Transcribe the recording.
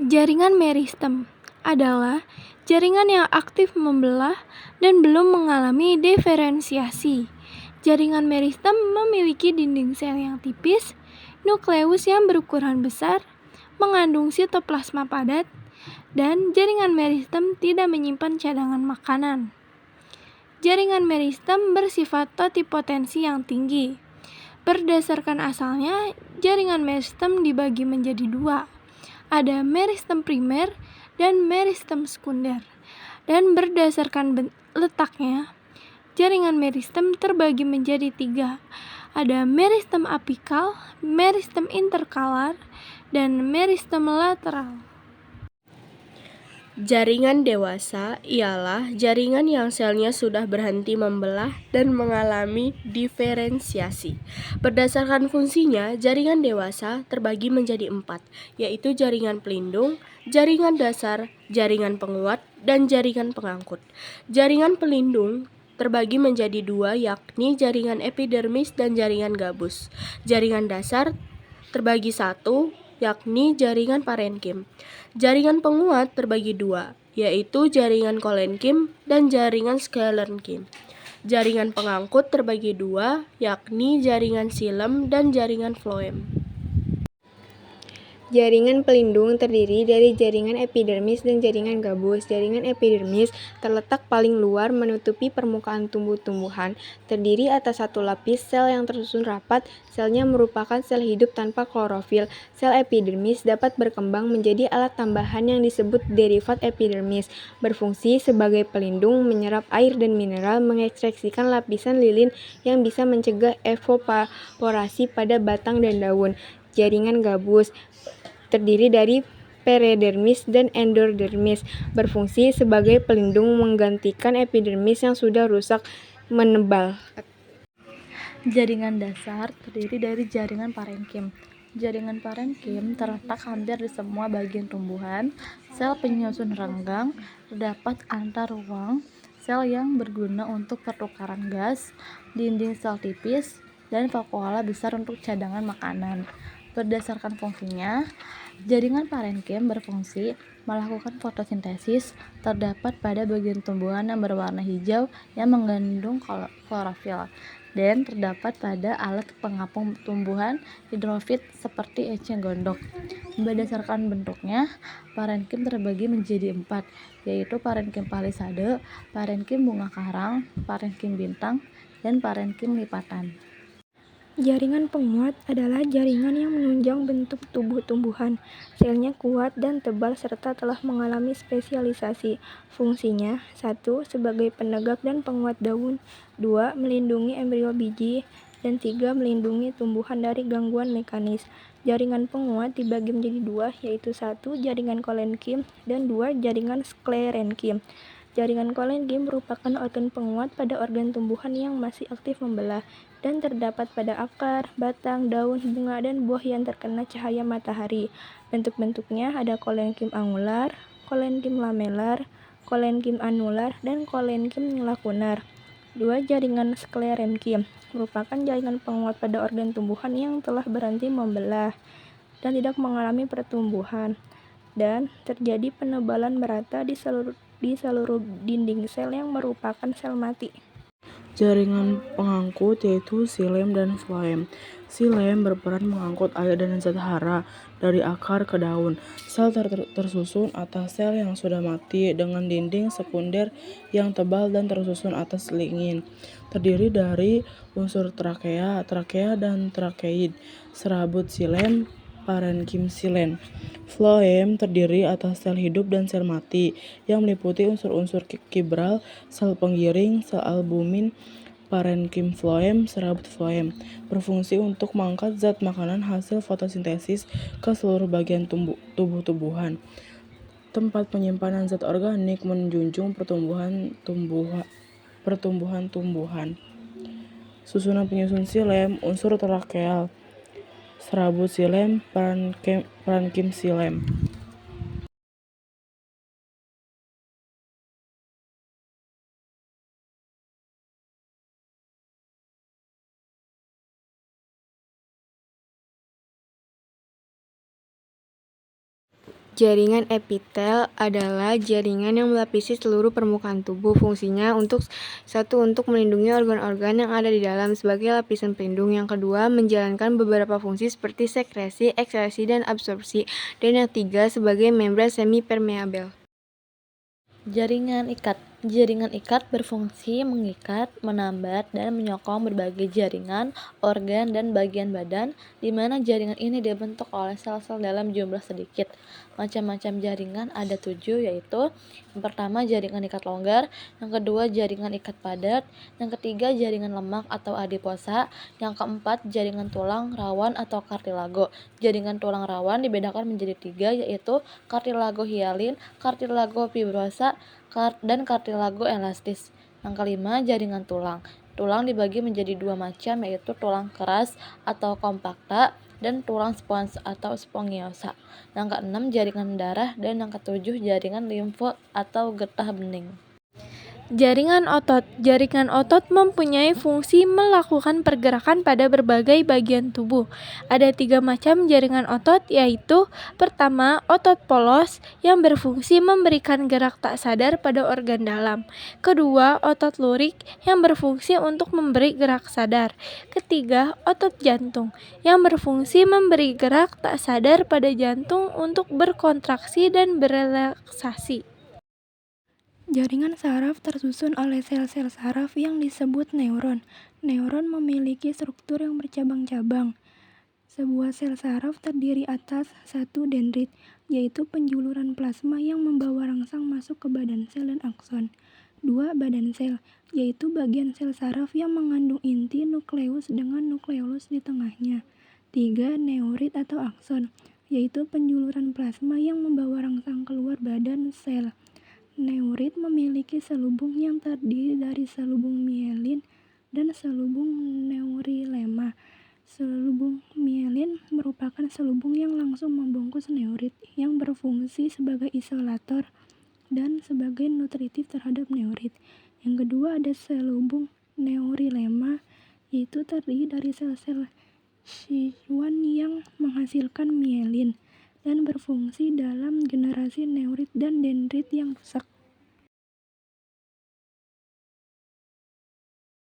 Jaringan meristem adalah jaringan yang aktif membelah dan belum mengalami diferensiasi. Jaringan meristem memiliki dinding sel yang tipis, nukleus yang berukuran besar, mengandung sitoplasma padat, dan jaringan meristem tidak menyimpan cadangan makanan. Jaringan meristem bersifat totipotensi yang tinggi. Berdasarkan asalnya, jaringan meristem dibagi menjadi dua. Ada meristem primer dan meristem sekunder. Dan berdasarkan letaknya, jaringan meristem terbagi menjadi tiga. Ada meristem apikal, meristem interkalar, dan meristem lateral. Jaringan dewasa ialah jaringan yang selnya sudah berhenti membelah dan mengalami diferensiasi. Berdasarkan fungsinya, jaringan dewasa terbagi menjadi 4, yaitu jaringan pelindung, jaringan dasar, jaringan penguat, dan jaringan pengangkut. Jaringan pelindung terbagi menjadi 2, yakni jaringan epidermis dan jaringan gabus. Jaringan dasar terbagi 1, yakni jaringan parenkim. Jaringan penguat terbagi 2, yaitu jaringan kolenkim dan jaringan sklerenkim. Jaringan pengangkut terbagi 2, yakni jaringan xilem dan jaringan floem. Jaringan pelindung terdiri dari jaringan epidermis dan jaringan gabus. Jaringan epidermis terletak paling luar menutupi permukaan tumbuh-tumbuhan, terdiri atas satu lapis sel yang tersusun rapat. Selnya merupakan sel hidup tanpa klorofil. Sel epidermis dapat berkembang menjadi alat tambahan yang disebut derivat epidermis, berfungsi sebagai pelindung, menyerap air dan mineral, mengekstraksikan lapisan lilin yang bisa mencegah evaporasi pada batang dan daun. Jaringan gabus terdiri dari peridermis dan endodermis, berfungsi sebagai pelindung menggantikan epidermis yang sudah rusak menebal. Jaringan dasar terdiri dari jaringan parenkim. Jaringan parenkim terletak hampir di semua bagian tumbuhan. Sel penyusun renggang terdapat antar ruang sel yang berguna untuk pertukaran gas, dinding sel tipis, dan vakuola besar untuk cadangan makanan. Berdasarkan fungsinya, jaringan parenkim berfungsi melakukan fotosintesis. Terdapat pada bagian tumbuhan yang berwarna hijau yang mengandung klorofil, dan terdapat pada alat pengapung tumbuhan hidrofit seperti eceng gondok. Berdasarkan bentuknya, parenkim terbagi menjadi 4, yaitu parenkim palisade, parenkim bunga karang, parenkim bintang, dan parenkim lipatan. Jaringan penguat adalah jaringan yang menunjang bentuk tubuh tumbuhan. Selnya kuat dan tebal serta telah mengalami spesialisasi. Fungsinya: 1. Sebagai penegak dan penguat daun. 2. Melindungi embrio biji. Dan 3. Melindungi tumbuhan dari gangguan mekanis. Jaringan penguat dibagi menjadi 2, yaitu 1. Jaringan kolenkim dan 2. Jaringan sklerenkim. Jaringan kolenkim merupakan organ penguat pada organ tumbuhan yang masih aktif membelah dan terdapat pada akar, batang, daun, bunga, dan buah yang terkena cahaya matahari. Bentuk-bentuknya ada kolenkim angular, kolenkim lamelar, kolenkim anular, dan kolenkim lakunar. 2. Jaringan sklerenkim merupakan jaringan penguat pada organ tumbuhan yang telah berhenti membelah dan tidak mengalami pertumbuhan, dan terjadi penebalan merata di seluruh dinding sel yang merupakan sel mati. Jaringan pengangkut yaitu xilem dan floem. Xilem berperan mengangkut air dan zat hara dari akar ke daun. Sel tersusun atas sel yang sudah mati dengan dinding sekunder yang tebal dan tersusun atas lignin. Terdiri dari unsur trakea, dan trakeid, serabut xilem, parenkim xilem. Floem terdiri atas sel hidup dan sel mati yang meliputi unsur-unsur kibral, sel penggiring, sel albumin. Parenkim floem, serabut floem, berfungsi untuk mengangkat zat makanan hasil fotosintesis ke seluruh bagian tubuh-tumbuhan. Tempat penyimpanan zat organik menjunjung pertumbuhan tumbuhan. Susunan penyusun xilem, unsur trakeal, serabut xilem, parenkim xilem. Jaringan epitel adalah jaringan yang melapisi seluruh permukaan tubuh. Fungsinya untuk melindungi organ-organ yang ada di dalam sebagai lapisan pelindung. Yang kedua, menjalankan beberapa fungsi seperti sekresi, ekskresi, dan absorpsi. Dan yang tiga, sebagai membran semi-permeabel. Jaringan ikat. Jaringan ikat berfungsi mengikat, menambat, dan menyokong berbagai jaringan, organ, dan bagian badan, di mana jaringan ini dibentuk oleh sel-sel dalam jumlah sedikit. Macam-macam jaringan ada 7, yaitu yang pertama jaringan ikat longgar, yang kedua jaringan ikat padat, yang ketiga jaringan lemak atau adiposa, yang keempat jaringan tulang rawan atau kartilago. Jaringan tulang rawan dibedakan menjadi 3, yaitu kartilago hialin, kartilago fibrosa, dan kartilago elastis. Yang kelima, jaringan tulang. Tulang dibagi menjadi 2 macam, yaitu tulang keras atau kompakta dan tulang spons atau spongiosa. Yang keenam, jaringan darah, dan yang ketujuh, jaringan limfe atau getah bening. Jaringan otot. Jaringan otot mempunyai fungsi melakukan pergerakan pada berbagai bagian tubuh. Ada 3 macam jaringan otot, yaitu pertama, otot polos yang berfungsi memberikan gerak tak sadar pada organ dalam. Kedua, otot lurik yang berfungsi untuk memberi gerak sadar. Ketiga, otot jantung yang berfungsi memberi gerak tak sadar pada jantung untuk berkontraksi dan berelaksasi. Jaringan saraf tersusun oleh sel-sel saraf yang disebut neuron. Neuron memiliki struktur yang bercabang-cabang. Sebuah sel saraf terdiri atas 1 dendrit, yaitu penjuluran plasma yang membawa rangsang masuk ke badan sel dan akson. 2 badan sel, yaitu bagian sel saraf yang mengandung inti nukleus dengan nukleolus di tengahnya. 3 neurit atau akson, yaitu penjuluran plasma yang membawa rangsang keluar badan sel. Neurit memiliki selubung yang terdiri dari selubung mielin dan selubung neurilema. Selubung mielin merupakan selubung yang langsung membungkus neurit, yang berfungsi sebagai isolator dan sebagai nutritif terhadap neurit. Yang kedua ada selubung neurilema, yaitu terdiri dari sel-sel Schwann yang menghasilkan mielin dan berfungsi dalam generasi neurit dan dendrit yang rusak.